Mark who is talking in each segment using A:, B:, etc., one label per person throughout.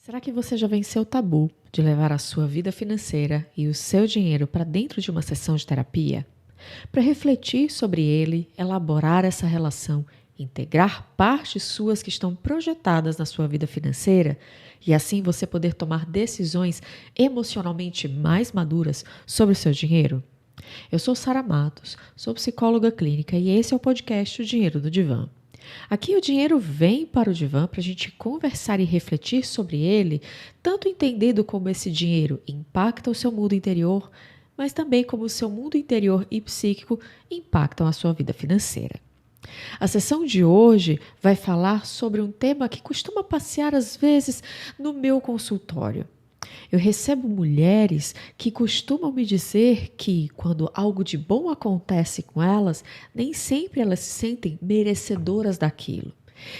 A: Será que você já venceu o tabu de levar a sua vida financeira e o seu dinheiro para dentro de uma sessão de terapia? Para refletir sobre ele, elaborar essa relação, integrar partes suas que estão projetadas na sua vida financeira e assim você poder tomar decisões emocionalmente mais maduras sobre o seu dinheiro? Eu sou Sara Matos, sou psicóloga clínica e esse é o podcast O Dinheiro do Divã. Aqui o dinheiro vem para o divã para a gente conversar e refletir sobre ele, tanto entendendo como esse dinheiro impacta o seu mundo interior, mas também como o seu mundo interior e psíquico impactam a sua vida financeira. A sessão de hoje vai falar sobre um tema que costuma passear às vezes no meu consultório. Eu recebo mulheres que costumam me dizer que, quando algo de bom acontece com elas, nem sempre elas se sentem merecedoras daquilo.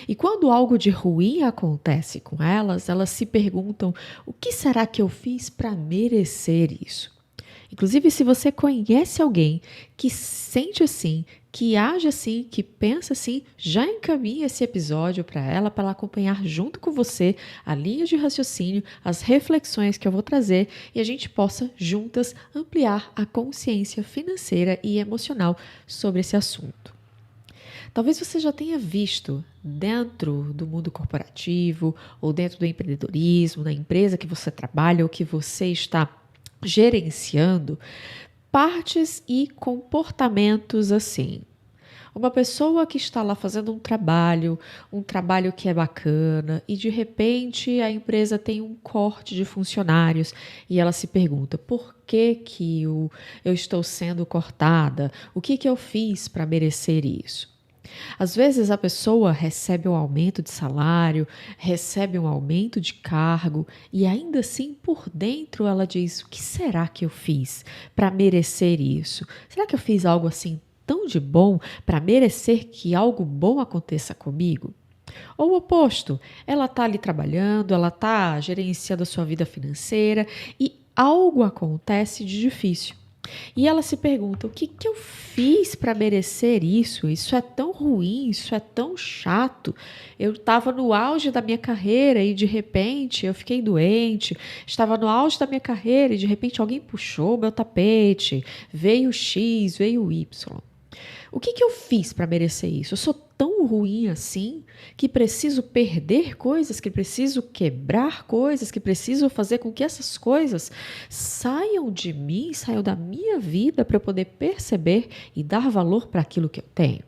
A: E quando algo de ruim acontece com elas, elas se perguntam: o que será que eu fiz para merecer isso? Inclusive, se você conhece alguém que sente assim, que age assim, que pensa assim, já encaminhe esse episódio para ela acompanhar junto com você a linha de raciocínio, as reflexões que eu vou trazer e a gente possa juntas ampliar a consciência financeira e emocional sobre esse assunto. Talvez você já tenha visto dentro do mundo corporativo ou dentro do empreendedorismo, na empresa que você trabalha ou que você está gerenciando, partes e comportamentos assim. Uma pessoa que está lá fazendo um trabalho que é bacana, e de repente a empresa tem um corte de funcionários e ela se pergunta: por que eu estou sendo cortada? O que eu fiz para merecer isso? Às vezes a pessoa recebe um aumento de salário, recebe um aumento de cargo e ainda assim por dentro ela diz: o que será que eu fiz para merecer isso? Será que eu fiz algo assim tão de bom para merecer que algo bom aconteça comigo? Ou o oposto, ela está ali trabalhando, ela está gerenciando a sua vida financeira e algo acontece de difícil. E ela se pergunta: o que eu fiz para merecer isso? Isso é tão ruim, isso é tão chato. Eu estava no auge da minha carreira e de repente eu fiquei doente. Estava no auge da minha carreira e de repente alguém puxou o meu tapete. Veio X, veio Y. O que eu fiz para merecer isso? Eu sou tão ruim assim que preciso perder coisas, que preciso quebrar coisas, que preciso fazer com que essas coisas saiam de mim, saiam da minha vida para eu poder perceber e dar valor para aquilo que eu tenho.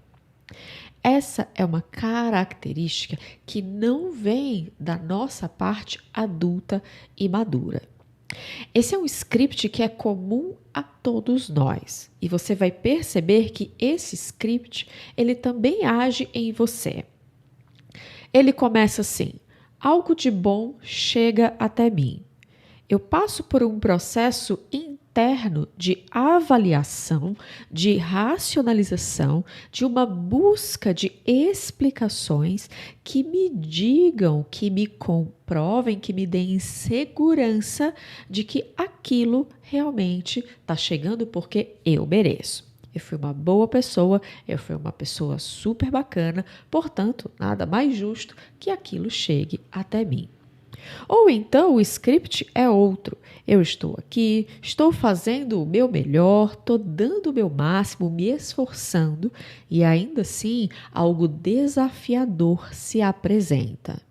A: Essa é uma característica que não vem da nossa parte adulta e madura. Esse é um script que é comum a todos nós e você vai perceber que esse script ele também age em você. Ele começa assim: algo de bom chega até mim. Eu passo por um processo interno de avaliação, de racionalização, de uma busca de explicações que me digam, que me comprovem, que me deem segurança de que aquilo realmente está chegando porque eu mereço. Eu fui uma boa pessoa, eu fui uma pessoa super bacana, portanto, nada mais justo que aquilo chegue até mim. Ou então o script é outro. Eu estou aqui, estou fazendo o meu melhor, estou dando o meu máximo, me esforçando e ainda assim algo desafiador se apresenta.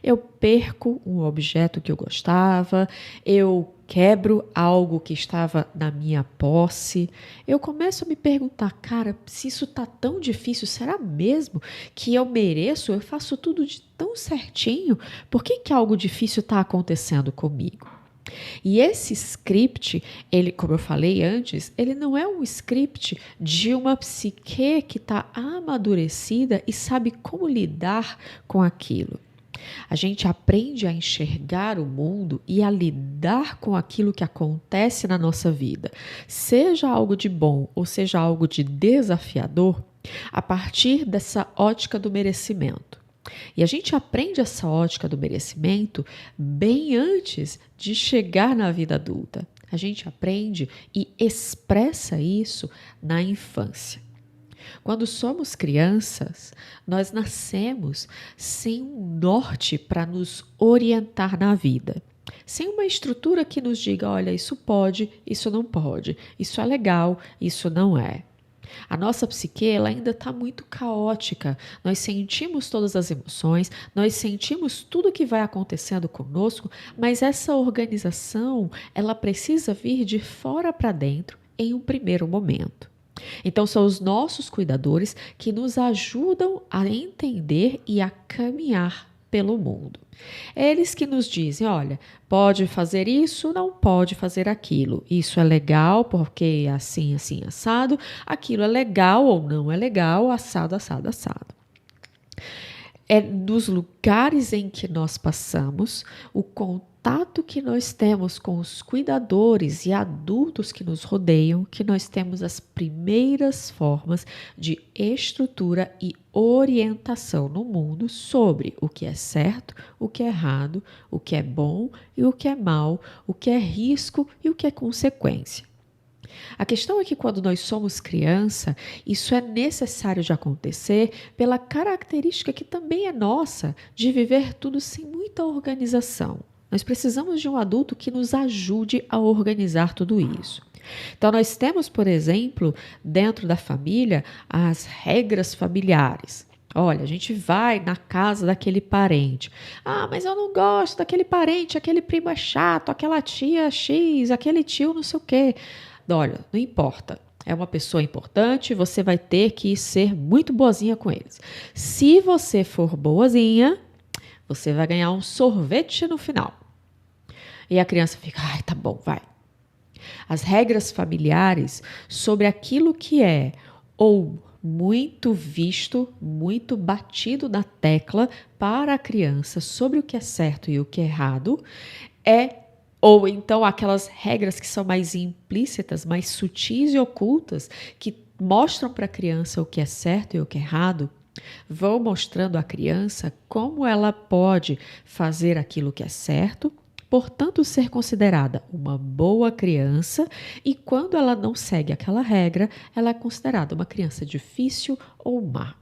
A: Eu perco um objeto que eu gostava, eu quebro algo que estava na minha posse. Eu começo a me perguntar: cara, se isso está tão difícil, será mesmo que eu mereço? Eu faço tudo de tão certinho? Por que algo difícil está acontecendo comigo? E esse script, ele, como eu falei antes, ele não é um script de uma psique que está amadurecida e sabe como lidar com aquilo. A gente aprende a enxergar o mundo e a lidar com aquilo que acontece na nossa vida, seja algo de bom ou seja algo de desafiador, a partir dessa ótica do merecimento. E a gente aprende essa ótica do merecimento bem antes de chegar na vida adulta. A gente aprende e expressa isso na infância. Quando somos crianças, nós nascemos sem um norte para nos orientar na vida. Sem uma estrutura que nos diga, olha, isso pode, isso não pode, isso é legal, isso não é. A nossa psique ela ainda está muito caótica. Nós sentimos todas as emoções, nós sentimos tudo que vai acontecendo conosco, mas essa organização ela precisa vir de fora para dentro em um primeiro momento. Então, são os nossos cuidadores que nos ajudam a entender e a caminhar pelo mundo. Eles que nos dizem, olha, pode fazer isso, não pode fazer aquilo. Isso é legal porque é assim, assim, assado. Aquilo é legal ou não é legal, assado, assado, assado. É nos lugares em que nós passamos, o contato que nós temos com os cuidadores e adultos que nos rodeiam, que nós temos as primeiras formas de estrutura e orientação no mundo sobre o que é certo, o que é errado, o que é bom e o que é mal, o que é risco e o que é consequência. A questão é que quando nós somos criança, isso é necessário de acontecer pela característica que também é nossa de viver tudo sem muita organização. Nós precisamos de um adulto que nos ajude a organizar tudo isso. Então, nós temos, por exemplo, dentro da família, as regras familiares. Olha, a gente vai na casa daquele parente. Ah, mas eu não gosto daquele parente, aquele primo é chato, aquela tia X, aquele tio não sei o quê. Olha, não importa. É uma pessoa importante, você vai ter que ser muito boazinha com eles. Se você for boazinha, você vai ganhar um sorvete no final. E a criança fica, ai, tá bom, vai. As regras familiares sobre aquilo que é ou muito visto, muito batido na tecla para a criança sobre o que é certo e o que é errado, ou então aquelas regras que são mais implícitas, mais sutis e ocultas, que mostram para a criança o que é certo e o que é errado, vão mostrando à criança como ela pode fazer aquilo que é certo, portanto ser considerada uma boa criança, e quando ela não segue aquela regra, ela é considerada uma criança difícil ou má.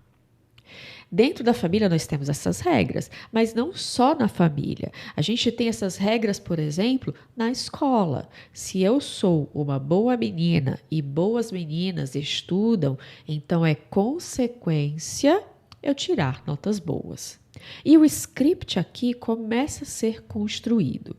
A: Dentro da família nós temos essas regras, mas não só na família. A gente tem essas regras, por exemplo, na escola. Se eu sou uma boa menina e boas meninas estudam, então é consequência eu tirar notas boas. E o script aqui começa a ser construído.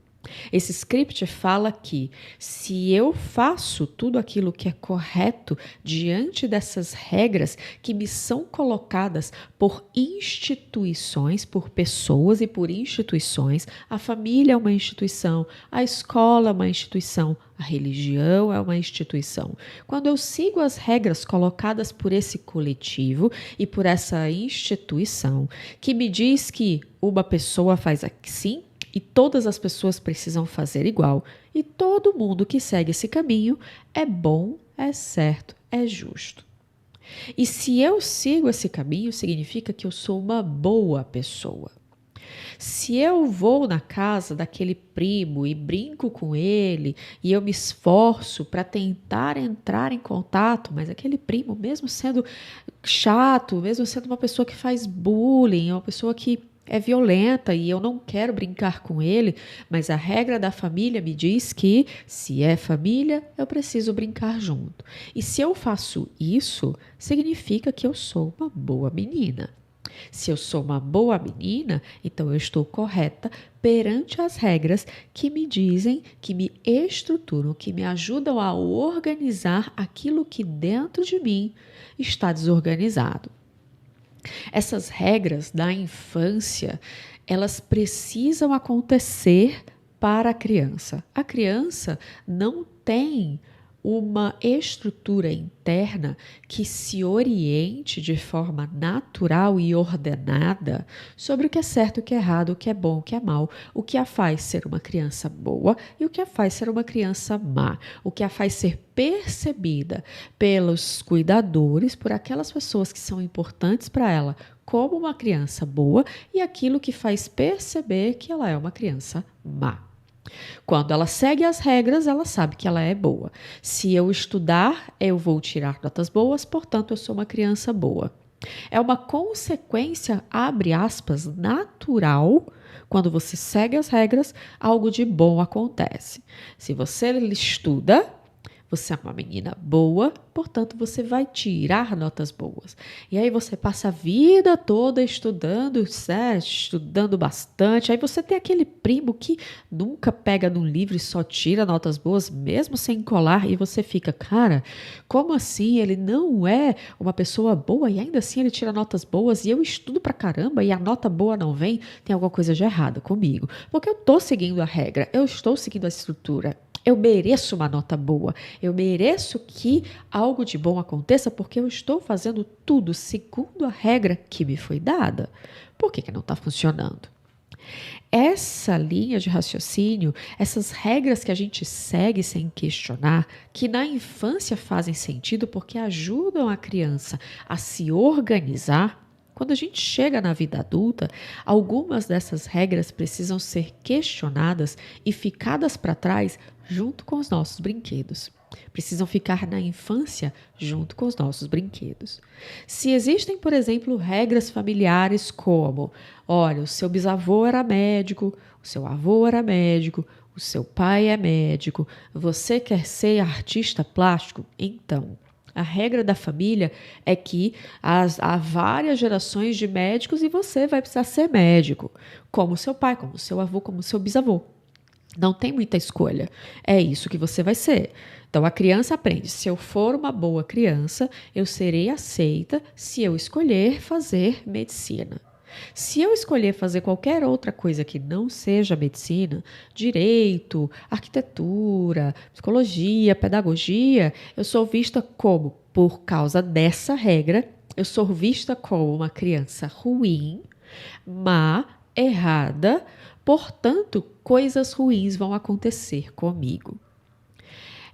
A: Esse script fala que se eu faço tudo aquilo que é correto diante dessas regras que me são colocadas por instituições, por pessoas e por instituições, a família é uma instituição, a escola é uma instituição, a religião é uma instituição. Quando eu sigo as regras colocadas por esse coletivo e por essa instituição que me diz que uma pessoa faz assim, e todas as pessoas precisam fazer igual, e todo mundo que segue esse caminho é bom, é certo, é justo. E se eu sigo esse caminho, significa que eu sou uma boa pessoa. Se eu vou na casa daquele primo e brinco com ele e eu me esforço para tentar entrar em contato, mas aquele primo, mesmo sendo chato, mesmo sendo uma pessoa que faz bullying, uma pessoa que é violenta e eu não quero brincar com ele, mas a regra da família me diz que, se é família, eu preciso brincar junto. E se eu faço isso, significa que eu sou uma boa menina. Se eu sou uma boa menina, então eu estou correta perante as regras que me dizem, que me estruturam, que me ajudam a organizar aquilo que dentro de mim está desorganizado. Essas regras da infância, elas precisam acontecer para a criança. A criança não tem uma estrutura interna que se oriente de forma natural e ordenada sobre o que é certo, o que é errado, o que é bom, o que é mal, o que a faz ser uma criança boa e o que a faz ser uma criança má, o que a faz ser percebida pelos cuidadores, por aquelas pessoas que são importantes para ela como uma criança boa e aquilo que faz perceber que ela é uma criança má. Quando ela segue as regras, ela sabe que ela é boa. Se eu estudar, eu vou tirar notas boas, portanto, eu sou uma criança boa. É uma consequência, abre aspas, natural. Quando você segue as regras, algo de bom acontece. Se você estuda, você é uma menina boa, portanto, você vai tirar notas boas. E aí você passa a vida toda estudando, certo? Estudando bastante. Aí você tem aquele primo que nunca pega num livro e só tira notas boas, mesmo sem colar. E você fica, cara, como assim? Ele não é uma pessoa boa e ainda assim ele tira notas boas e eu estudo pra caramba e a nota boa não vem? Tem alguma coisa de errado comigo. Porque eu tô seguindo a regra, eu estou seguindo a estrutura. Eu mereço uma nota boa, eu mereço que algo de bom aconteça porque eu estou fazendo tudo segundo a regra que me foi dada. Por que não está funcionando? Essa linha de raciocínio, essas regras que a gente segue sem questionar, que na infância fazem sentido porque ajudam a criança a se organizar, quando a gente chega na vida adulta, algumas dessas regras precisam ser questionadas e ficadas para trás junto com os nossos brinquedos. Precisam ficar na infância junto com os nossos brinquedos. Se existem, por exemplo, regras familiares como, olha, o seu bisavô era médico, o seu avô era médico, o seu pai é médico, você quer ser artista plástico? Então, a regra da família é que há várias gerações de médicos e você vai precisar ser médico, como seu pai, como seu avô, como seu bisavô. Não tem muita escolha. É isso que você vai ser. Então, a criança aprende. Se eu for uma boa criança, eu serei aceita se eu escolher fazer medicina. Se eu escolher fazer qualquer outra coisa que não seja medicina, direito, arquitetura, psicologia, pedagogia, eu sou vista como, por causa dessa regra, eu sou vista como uma criança ruim, má, errada, portanto, coisas ruins vão acontecer comigo.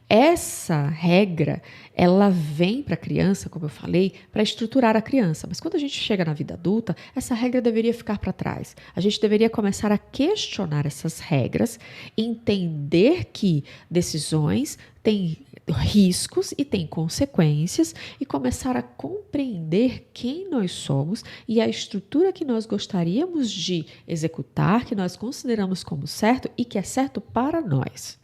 A: Essa regra, ela vem para a criança, como eu falei, para estruturar a criança. Mas quando a gente chega na vida adulta, essa regra deveria ficar para trás. A gente deveria começar a questionar essas regras, entender que decisões têm riscos e têm consequências e começar a compreender quem nós somos e a estrutura que nós gostaríamos de executar, que nós consideramos como certo e que é certo para nós.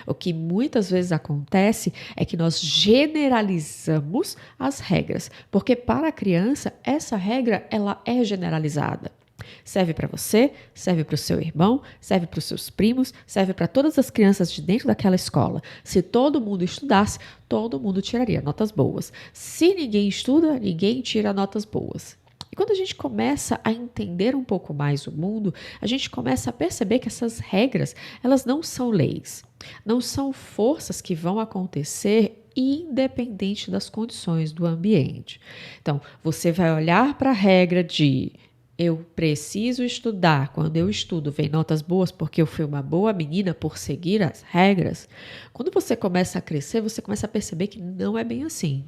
A: O que muitas vezes acontece é que nós generalizamos as regras, porque para a criança essa regra ela é generalizada. Serve para você, serve para o seu irmão, serve para os seus primos, serve para todas as crianças de dentro daquela escola. Se todo mundo estudasse, todo mundo tiraria notas boas. Se ninguém estuda, ninguém tira notas boas. E quando a gente começa a entender um pouco mais o mundo, a gente começa a perceber que essas regras, elas não são leis, não são forças que vão acontecer independente das condições do ambiente. Então, você vai olhar para a regra de eu preciso estudar, quando eu estudo vem notas boas porque eu fui uma boa menina por seguir as regras. Quando você começa a crescer, você começa a perceber que não é bem assim.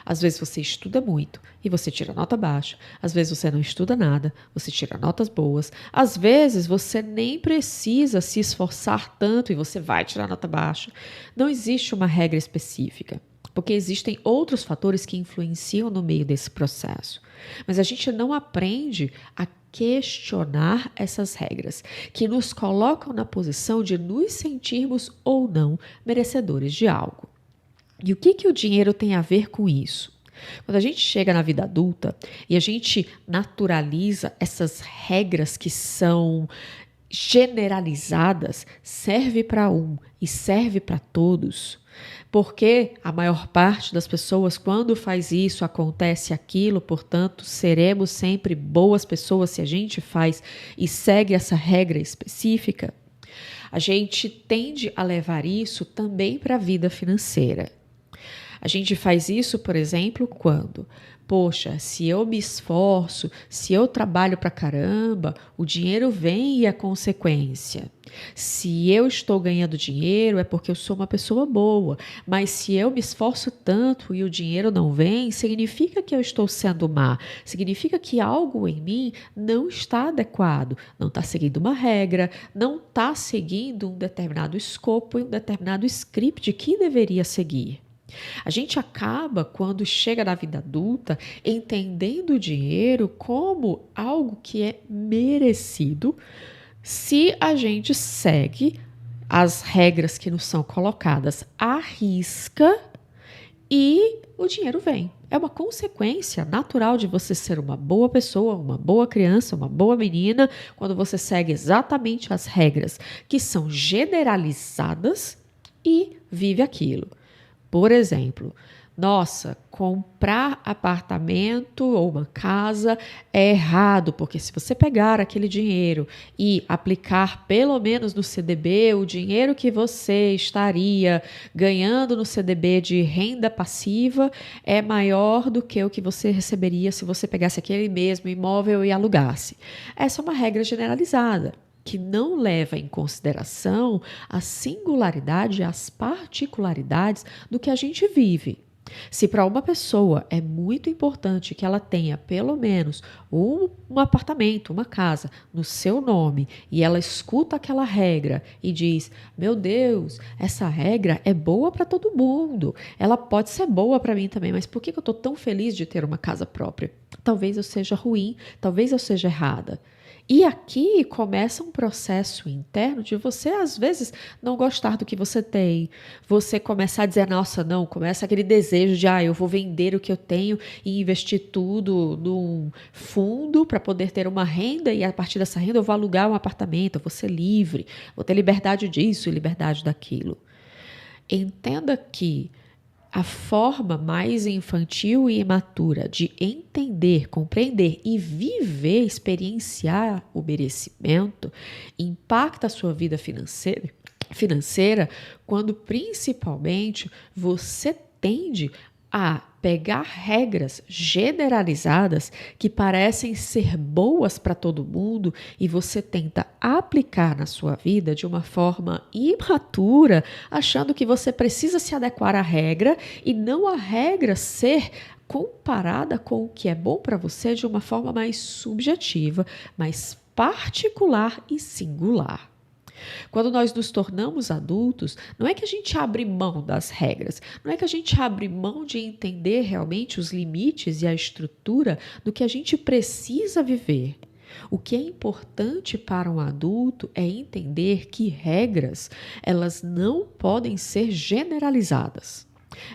A: Às vezes você estuda muito e você tira nota baixa. Às vezes você não estuda nada, você tira notas boas. Às vezes você nem precisa se esforçar tanto e você vai tirar nota baixa. Não existe uma regra específica, porque existem outros fatores que influenciam no meio desse processo. Mas a gente não aprende a questionar essas regras, que nos colocam na posição de nos sentirmos ou não merecedores de algo. E o que o dinheiro tem a ver com isso? Quando a gente chega na vida adulta e a gente naturaliza essas regras que são generalizadas, serve para um e serve para todos. Porque a maior parte das pessoas, quando faz isso, acontece aquilo, portanto, seremos sempre boas pessoas se a gente faz e segue essa regra específica. A gente tende a levar isso também para a vida financeira. A gente faz isso, por exemplo, quando, poxa, se eu me esforço, se eu trabalho pra caramba, o dinheiro vem e é consequência. Se eu estou ganhando dinheiro é porque eu sou uma pessoa boa, mas se eu me esforço tanto e o dinheiro não vem, significa que eu estou sendo má, significa que algo em mim não está adequado, não está seguindo uma regra, não está seguindo um determinado escopo e um determinado script que deveria seguir. A gente acaba, quando chega na vida adulta, entendendo o dinheiro como algo que é merecido se a gente segue as regras que nos são colocadas à risca e o dinheiro vem. É uma consequência natural de você ser uma boa pessoa, uma boa criança, uma boa menina, quando você segue exatamente as regras que são generalizadas e vive aquilo. Por exemplo, nossa, comprar apartamento ou uma casa é errado, porque se você pegar aquele dinheiro e aplicar pelo menos no CDB, o dinheiro que você estaria ganhando no CDB de renda passiva é maior do que o que você receberia se você pegasse aquele mesmo imóvel e alugasse. Essa é uma regra generalizada, que não leva em consideração a singularidade e as particularidades do que a gente vive. Se para uma pessoa é muito importante que ela tenha pelo menos um apartamento, uma casa no seu nome e ela escuta aquela regra e diz: meu Deus, essa regra é boa para todo mundo, ela pode ser boa para mim também, mas por que eu estou tão feliz de ter uma casa própria? Talvez eu seja ruim, talvez eu seja errada. E aqui começa um processo interno de você, às vezes, não gostar do que você tem. Você começar a dizer, nossa, não, começa aquele desejo de, eu vou vender o que eu tenho e investir tudo num fundo para poder ter uma renda e a partir dessa renda eu vou alugar um apartamento, eu vou ser livre, vou ter liberdade disso e liberdade daquilo. Entenda que a forma mais infantil e imatura de entender, compreender e viver, experienciar o merecimento impacta a sua vida financeira quando principalmente você tende a pegar regras generalizadas que parecem ser boas para todo mundo e você tenta aplicar na sua vida de uma forma imatura, achando que você precisa se adequar à regra e não a regra ser comparada com o que é bom para você de uma forma mais subjetiva, mais particular e singular. Quando nós nos tornamos adultos, não é que a gente abre mão das regras, não é que a gente abre mão de entender realmente os limites e a estrutura do que a gente precisa viver. O que é importante para um adulto é entender que regras, elas não podem ser generalizadas.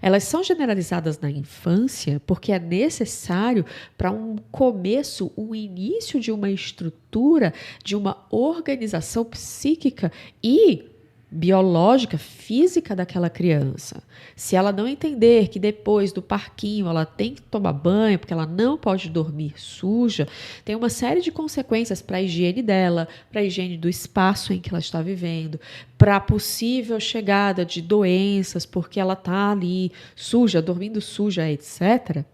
A: Elas são generalizadas na infância porque é necessário para um começo, um início de uma estrutura, de uma organização psíquica e biológica, física daquela criança. Se ela não entender que depois do parquinho ela tem que tomar banho, porque ela não pode dormir suja, tem uma série de consequências para a higiene dela, para a higiene do espaço em que ela está vivendo, para a possível chegada de doenças, porque ela está ali suja, dormindo suja, etc.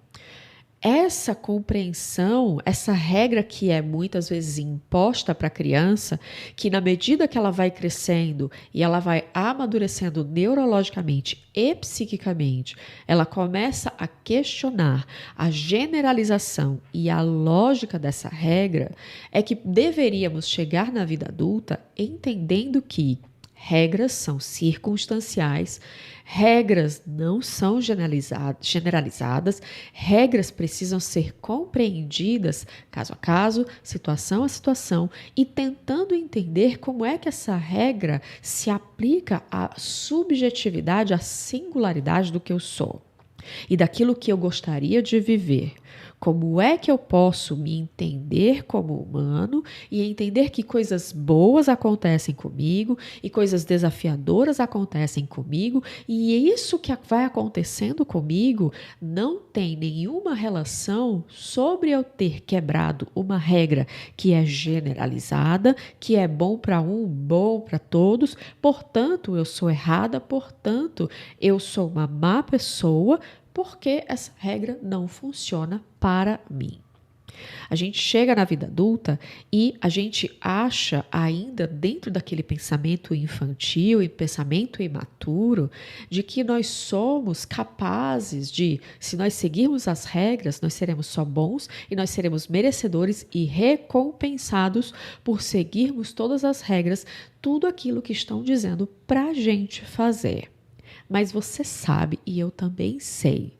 A: Essa compreensão, essa regra que é muitas vezes imposta para a criança, que na medida que ela vai crescendo e ela vai amadurecendo neurologicamente e psiquicamente, ela começa a questionar a generalização e a lógica dessa regra, é que deveríamos chegar na vida adulta entendendo que regras são circunstanciais, regras não são generalizadas, regras precisam ser compreendidas caso a caso, situação a situação, e tentando entender como é que essa regra se aplica à subjetividade, à singularidade do que eu sou e daquilo que eu gostaria de viver. Como é que eu posso me entender como humano e entender que coisas boas acontecem comigo e coisas desafiadoras acontecem comigo, e isso que vai acontecendo comigo não tem nenhuma relação sobre eu ter quebrado uma regra que é generalizada, que é bom para um, bom para todos, portanto eu sou errada, portanto eu sou uma má pessoa, porque essa regra não funciona para mim. A gente chega na vida adulta e a gente acha ainda dentro daquele pensamento infantil e pensamento imaturo de que nós somos capazes de, se nós seguirmos as regras, nós seremos só bons e nós seremos merecedores e recompensados por seguirmos todas as regras, tudo aquilo que estão dizendo para a gente fazer. Mas você sabe, e eu também sei,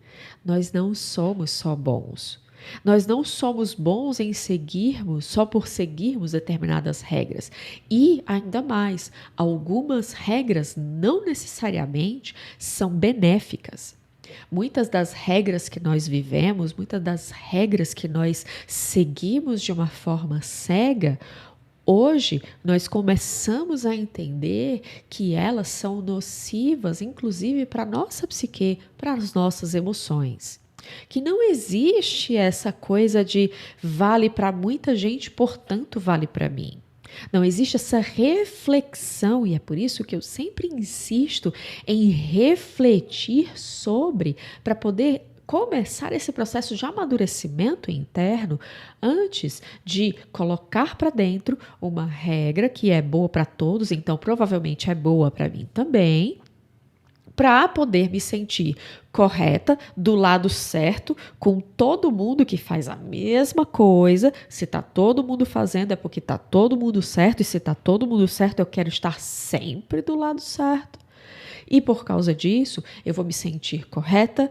A: nós não somos só bons. Nós não somos bons em seguirmos só por seguirmos determinadas regras. E, ainda mais, algumas regras não necessariamente são benéficas. Muitas das regras que nós vivemos, muitas das regras que nós seguimos de uma forma cega, hoje, nós começamos a entender que elas são nocivas, inclusive para a nossa psique, para as nossas emoções. Que não existe essa coisa de vale para muita gente, portanto vale para mim. Não existe essa reflexão, e é por isso que eu sempre insisto em refletir sobre, para poder começar esse processo de amadurecimento interno antes de colocar para dentro uma regra que é boa para todos, então provavelmente é boa para mim também, para poder me sentir correta, do lado certo, com todo mundo que faz a mesma coisa. Se está todo mundo fazendo é porque está todo mundo certo, e se está todo mundo certo eu quero estar sempre do lado certo. E por causa disso eu vou me sentir correta,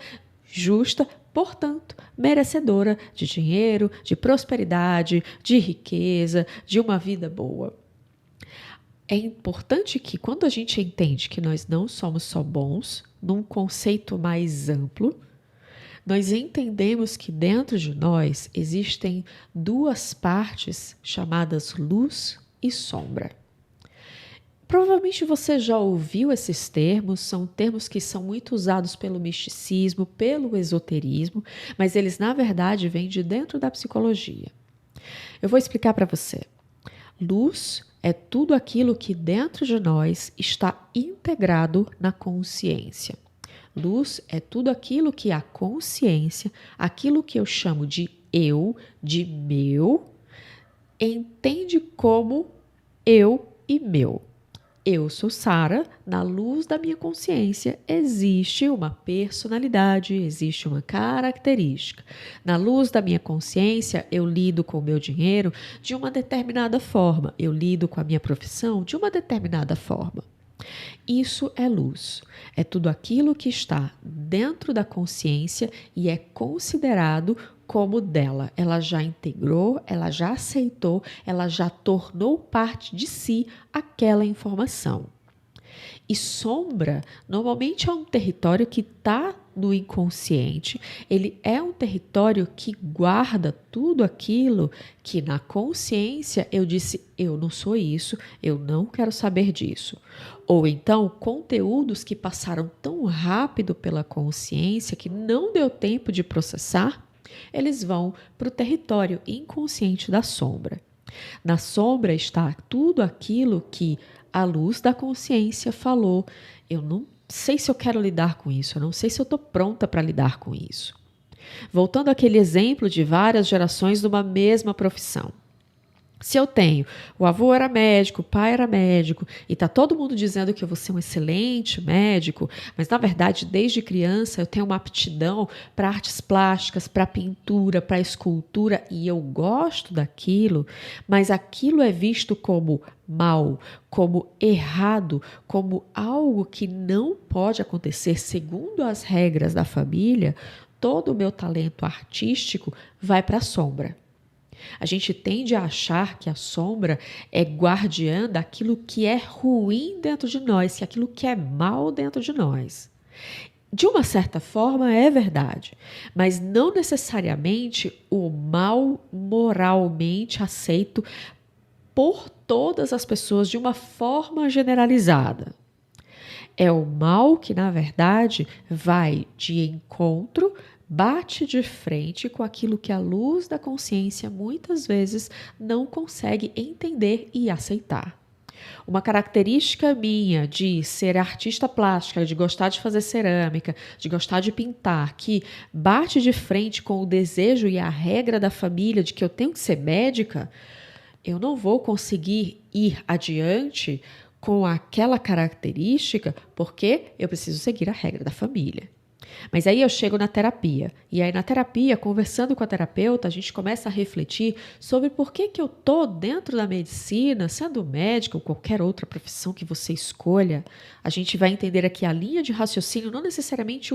A: justa, portanto, merecedora de dinheiro, de prosperidade, de riqueza, de uma vida boa. É importante que, quando a gente entende que nós não somos só bons, num conceito mais amplo, nós entendemos que dentro de nós existem duas partes chamadas luz e sombra. Provavelmente você já ouviu esses termos, são termos que são muito usados pelo misticismo, pelo esoterismo, mas eles, na verdade, vêm de dentro da psicologia. Eu vou explicar para você. Luz é tudo aquilo que dentro de nós está integrado na consciência. Luz é tudo aquilo que a consciência, aquilo que eu chamo de eu, de meu, entende como eu e meu. Eu sou Sara, na luz da minha consciência existe uma personalidade, existe uma característica. Na luz da minha consciência eu lido com o meu dinheiro de uma determinada forma, eu lido com a minha profissão de uma determinada forma. Isso é luz, é tudo aquilo que está dentro da consciência e é considerado como dela. Ela já integrou, ela já aceitou, ela já tornou parte de si aquela informação. E sombra, normalmente é um território que está no inconsciente, ele é um território que guarda tudo aquilo que na consciência eu disse, eu não sou isso, eu não quero saber disso. Ou então, conteúdos que passaram tão rápido pela consciência que não deu tempo de processar, eles vão para o território inconsciente da sombra. Na sombra está tudo aquilo que a luz da consciência falou. Eu não sei se eu quero lidar com isso, eu não sei se eu estou pronta para lidar com isso. Voltando àquele exemplo de várias gerações de uma mesma profissão. Se eu tenho, o avô era médico, o pai era médico, e está todo mundo dizendo que eu vou ser um excelente médico, mas na verdade, desde criança, eu tenho uma aptidão para artes plásticas, para pintura, para escultura, e eu gosto daquilo, mas aquilo é visto como mal, como errado, como algo que não pode acontecer segundo as regras da família, todo o meu talento artístico vai para a sombra. A gente tende a achar que a sombra é guardiã daquilo que é ruim dentro de nós, que é aquilo que é mal dentro de nós. De uma certa forma, é verdade, mas não necessariamente o mal moralmente aceito por todas as pessoas de uma forma generalizada. É o mal que, na verdade, vai de encontro, bate de frente com aquilo que a luz da consciência muitas vezes não consegue entender e aceitar. Uma característica minha de ser artista plástica, de gostar de fazer cerâmica, de gostar de pintar, que bate de frente com o desejo e a regra da família de que eu tenho que ser médica, eu não vou conseguir ir adiante com aquela característica porque eu preciso seguir a regra da família. Mas aí eu chego na terapia. E aí na terapia, conversando com a terapeuta, a gente começa a refletir sobre por que eu estou dentro da medicina, sendo médica ou qualquer outra profissão que você escolha. A gente vai entender aqui a linha de raciocínio, não necessariamente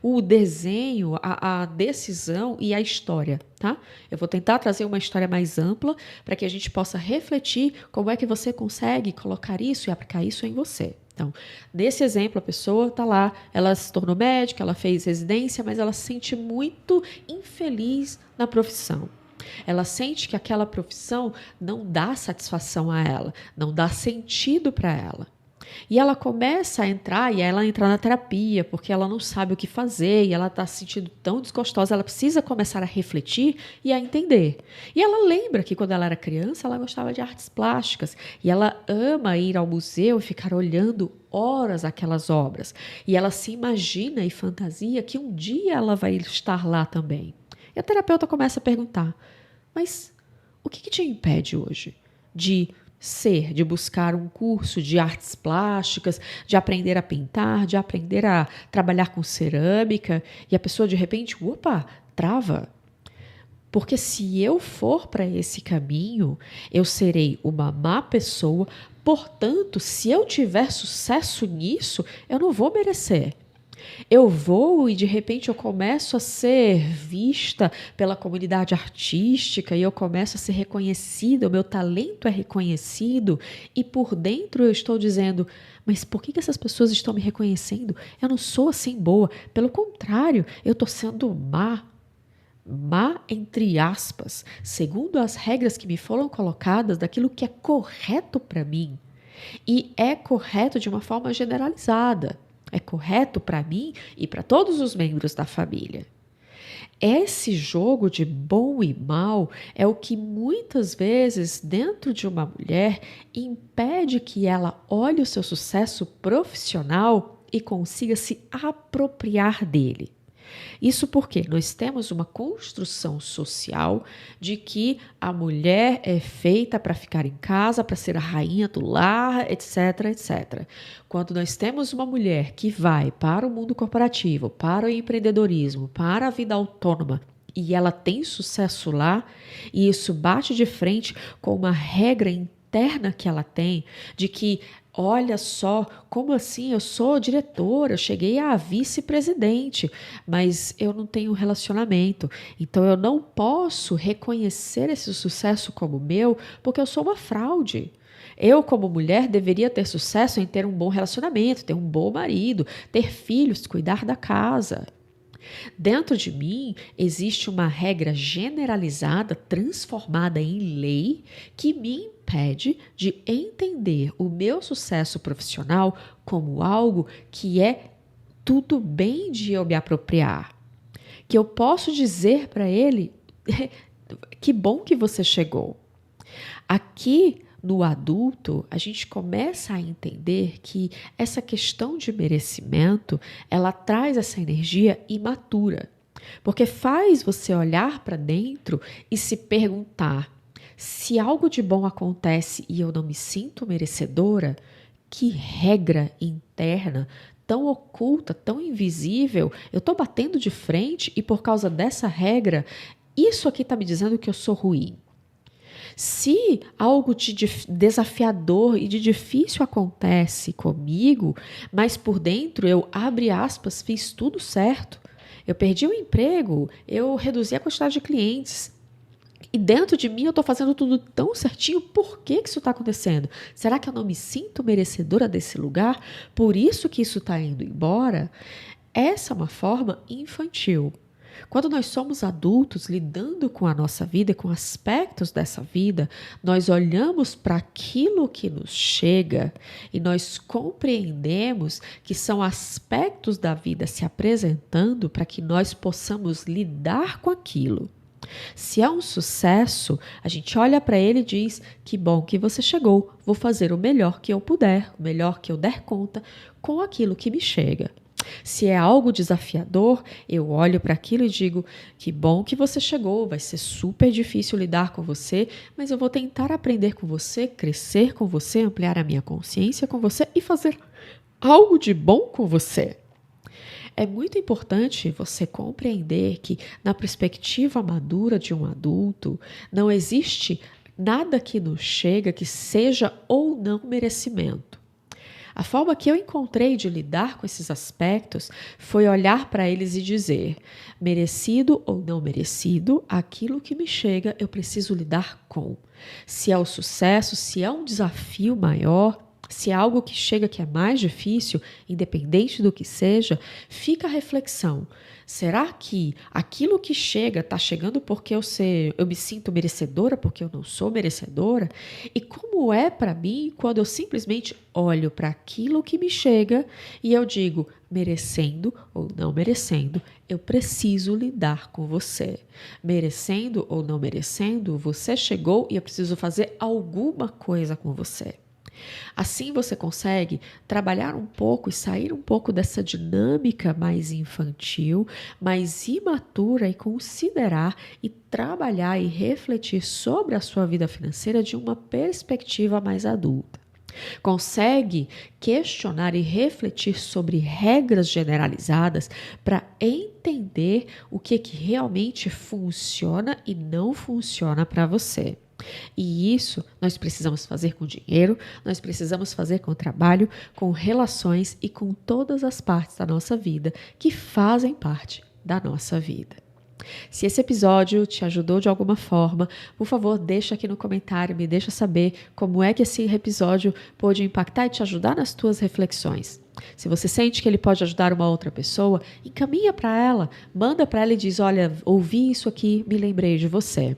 A: o desenho, a decisão e a história, tá? Eu vou tentar trazer uma história mais ampla para que a gente possa refletir como é que você consegue colocar isso e aplicar isso em você. Então, nesse exemplo, a pessoa está lá, ela se tornou médica, ela fez residência, mas ela se sente muito infeliz na profissão. Ela sente que aquela profissão não dá satisfação a ela, não dá sentido para ela. E ela começa a entrar, e ela entra na terapia, porque ela não sabe o que fazer, e ela está se sentindo tão desgostosa, ela precisa começar a refletir e a entender. E ela lembra que quando ela era criança, ela gostava de artes plásticas, e ela ama ir ao museu e ficar olhando horas aquelas obras. E ela se imagina e fantasia que um dia ela vai estar lá também. E a terapeuta começa a perguntar, mas o que te impede hoje de buscar um curso de artes plásticas, de aprender a pintar, de aprender a trabalhar com cerâmica, e a pessoa de repente, opa, trava. Porque se eu for para esse caminho, eu serei uma má pessoa, portanto, se eu tiver sucesso nisso, eu não vou merecer. Eu vou e de repente eu começo a ser vista pela comunidade artística e eu começo a ser reconhecida, o meu talento é reconhecido e por dentro eu estou dizendo, mas por que essas pessoas estão me reconhecendo? Eu não sou assim boa, pelo contrário, eu estou sendo má. Má, entre aspas, segundo as regras que me foram colocadas daquilo que é correto para mim. E é correto de uma forma generalizada. É correto para mim e para todos os membros da família. Esse jogo de bom e mal é o que muitas vezes, dentro de uma mulher, impede que ela olhe o seu sucesso profissional e consiga se apropriar dele. Isso porque nós temos uma construção social de que a mulher é feita para ficar em casa, para ser a rainha do lar, etc, etc. Quando nós temos uma mulher que vai para o mundo corporativo, para o empreendedorismo, para a vida autônoma, e ela tem sucesso lá, e isso bate de frente com uma regra interna que ela tem, de que olha só, como assim? Eu sou diretora, eu cheguei a vice-presidente, mas eu não tenho relacionamento. Então eu não posso reconhecer esse sucesso como meu, porque eu sou uma fraude. Eu, como mulher, deveria ter sucesso em ter um bom relacionamento, ter um bom marido, ter filhos, cuidar da casa. Dentro de mim existe uma regra generalizada, transformada em lei, que me impede de entender o meu sucesso profissional como algo que é tudo bem de eu me apropriar. Que eu posso dizer para ele, que bom que você chegou. Aqui, no adulto, a gente começa a entender que essa questão de merecimento, ela traz essa energia imatura, porque faz você olhar para dentro e se perguntar, se algo de bom acontece e eu não me sinto merecedora, que regra interna tão oculta, tão invisível, eu estou batendo de frente e por causa dessa regra, isso aqui está me dizendo que eu sou ruim. Se algo de desafiador e de difícil acontece comigo, mas por dentro eu, abre aspas, fiz tudo certo, eu perdi o emprego, eu reduzi a quantidade de clientes, e dentro de mim eu estou fazendo tudo tão certinho, por que isso está acontecendo? Será que eu não me sinto merecedora desse lugar? Por isso que isso está indo embora? Essa é uma forma infantil. Quando nós somos adultos lidando com a nossa vida, com aspectos dessa vida, nós olhamos para aquilo que nos chega e nós compreendemos que são aspectos da vida se apresentando para que nós possamos lidar com aquilo. Se é um sucesso, a gente olha para ele e diz: que bom que você chegou, vou fazer o melhor que eu puder, o melhor que eu der conta com aquilo que me chega. Se é algo desafiador, eu olho para aquilo e digo: que bom que você chegou, vai ser super difícil lidar com você, mas eu vou tentar aprender com você, crescer com você, ampliar a minha consciência com você e fazer algo de bom com você. É muito importante você compreender que, na perspectiva madura de um adulto, não existe nada que nos chega que seja ou não merecimento. A forma que eu encontrei de lidar com esses aspectos foi olhar para eles e dizer: merecido ou não merecido, aquilo que me chega eu preciso lidar com. Se é o sucesso, se é um desafio maior, se é algo que chega que é mais difícil, independente do que seja, fica a reflexão. Será que aquilo que chega está chegando porque eu me sinto merecedora, porque eu não sou merecedora? E como é para mim quando eu simplesmente olho para aquilo que me chega e eu digo, merecendo ou não merecendo, eu preciso lidar com você. Merecendo ou não merecendo, você chegou e eu preciso fazer alguma coisa com você. Assim você consegue trabalhar um pouco e sair um pouco dessa dinâmica mais infantil, mais imatura e considerar e trabalhar e refletir sobre a sua vida financeira de uma perspectiva mais adulta. Consegue questionar e refletir sobre regras generalizadas para entender o que realmente funciona e não funciona para você. E isso nós precisamos fazer com dinheiro, nós precisamos fazer com trabalho, com relações e com todas as partes da nossa vida que fazem parte da nossa vida. Se esse episódio te ajudou de alguma forma, por favor, deixa aqui no comentário, me deixa saber como é que esse episódio pôde impactar e te ajudar nas tuas reflexões. Se você sente que ele pode ajudar uma outra pessoa, encaminha para ela, manda para ela e diz: olha, ouvi isso aqui, me lembrei de você.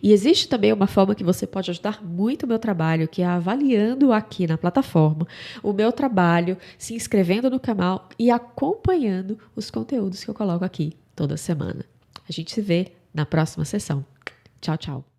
A: E existe também uma forma que você pode ajudar muito o meu trabalho, que é avaliando aqui na plataforma o meu trabalho, se inscrevendo no canal e acompanhando os conteúdos que eu coloco aqui toda semana. A gente se vê na próxima sessão. Tchau, tchau.